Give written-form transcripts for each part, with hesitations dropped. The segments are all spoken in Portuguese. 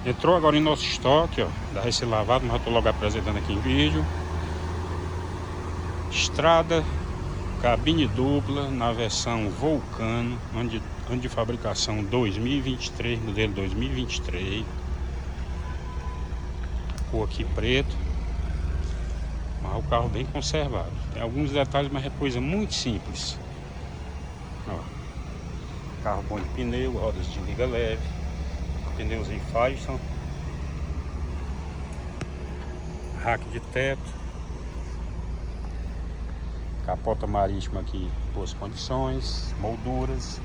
Entrou agora em nosso estoque, ó. Vai ser lavado, mas eu tô logo apresentando aqui em vídeo. Estrada cabine dupla na versão Vulcano, ano de fabricação 2023, modelo 2023. Cor aqui preto, mas o carro bem conservado. Tem alguns detalhes, mas é coisa muito simples. Ó, carro bom de pneu, rodas de liga leve, pneus em Firestone, rack de teto, capota marítima aqui em boas condições, molduras,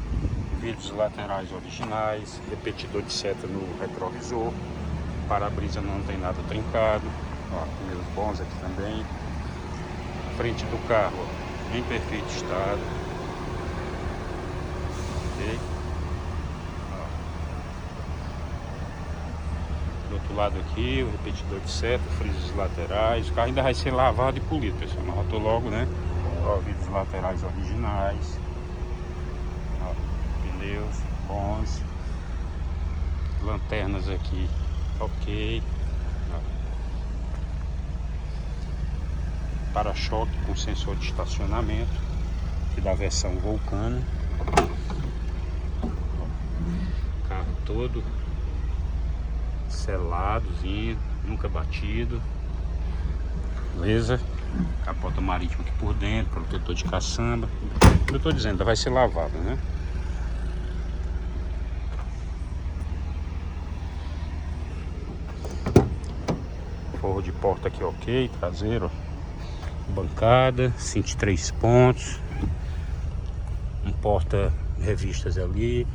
vidros laterais originais, repetidor de seta no retrovisor, para-brisa não tem nada trincado, ó, pneus bons aqui também, frente do carro ó, em perfeito estado, ok? Ó. Do outro lado aqui o repetidor de seta, frisos laterais, o carro ainda vai ser lavado e polido, pessoal, mas eu tô logo, né? Ó, vidros laterais originais, ó, pneus bons, lanternas aqui, ok, para-choque com sensor de estacionamento, aqui da versão Vulcano, carro todo seladozinho, nunca batido, beleza? Capota marítima aqui por dentro, protetor de caçamba. Como eu tô dizendo, ainda vai ser lavado, né? Forro de porta aqui ok, traseiro, bancada, 23 pontos, um porta revistas ali,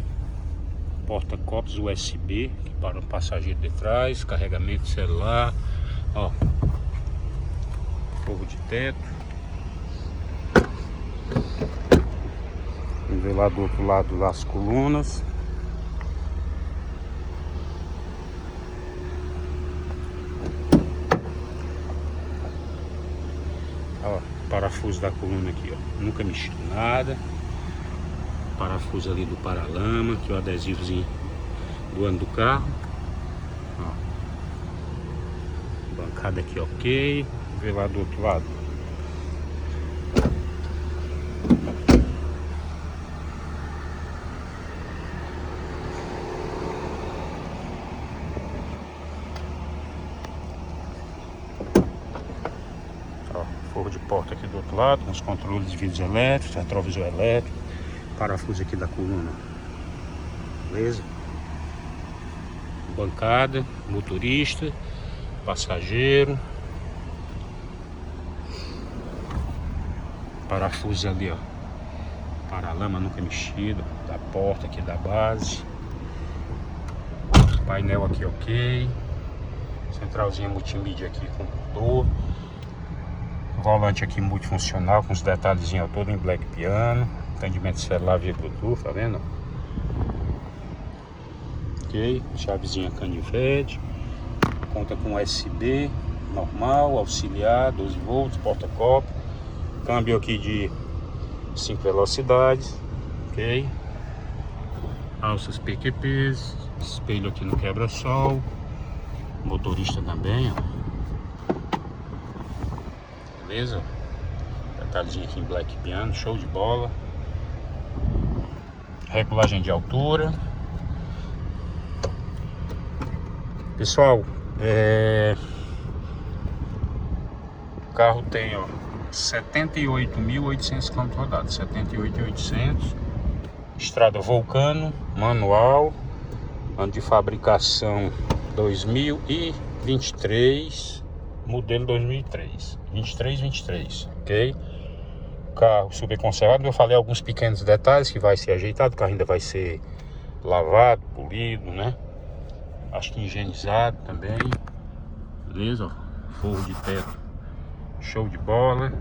porta copos USB para o passageiro de trás, carregamento celular, ó, forro de teto. Vamos ver lá do outro lado das colunas. Ó, parafuso da coluna aqui, ó, nunca mexi nada. Parafuso ali do paralama, aqui o adesivozinho do ano do carro. Ó, bancada aqui ok. Vamos ver lá do outro lado. Forro de porta aqui do outro lado, com os controles de vidros elétricos, retrovisor elétrico, parafuso aqui da coluna, beleza? Bancada, motorista, passageiro, parafuso ali, ó, paralama nunca mexido, da porta aqui da base, painel aqui ok, centralzinha multimídia aqui com motor. Volante aqui multifuncional com os detalhezinhos todo em black piano, atendimento celular via Bluetooth, tá vendo? Ok, chavezinha canivete, conta com USB normal, auxiliar, 12 volts, porta-copo, câmbio aqui de 5 velocidades, ok? Alças PQPs, espelho aqui no quebra-sol, motorista também, ó. Beleza? Detalhezinho aqui em black piano, show de bola. Regulagem de altura. Pessoal, o carro tem, ó, 78.800 km rodados, 78.800. Estrada Vulcano, manual, ano de fabricação 2023. Modelo 2003, 23, ok? Carro super conservado. Eu falei alguns pequenos detalhes que vai ser ajeitado. O carro ainda vai ser lavado, polido, né? Acho que higienizado também. Beleza? Forro de teto, show de bola.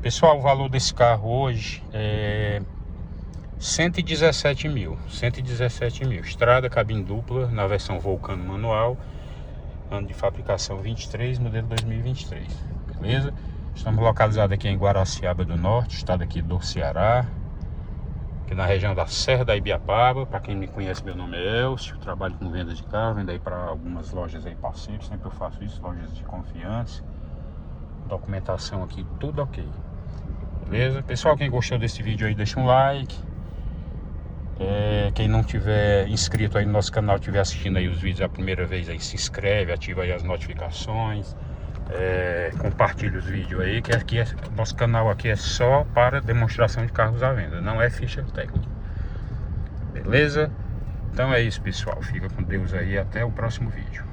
Pessoal, o valor desse carro hoje é 117 mil. Estrada cabine dupla na versão Vulcano manual, ano de fabricação 23, modelo 2023, beleza? Estamos localizados aqui em Guaraciaba do Norte, estado aqui do Ceará. aqui na região da Serra da Ibiapaba. Para quem me conhece, meu nome é Elcio, trabalho com venda de carro, vendo aí para algumas lojas aí parceiros, sempre eu faço isso, lojas de confiança. Documentação aqui, tudo ok. Beleza? Pessoal, quem gostou desse vídeo aí, deixa um like. Quem não tiver inscrito aí no nosso canal, estiver assistindo aí os vídeos a primeira vez aí, se inscreve, ativa aí as notificações, compartilha os vídeos aí, que aqui nosso canal aqui é só para demonstração de carros à venda, não é ficha técnica. Beleza? Então é isso, pessoal, fica com Deus aí, até o próximo vídeo.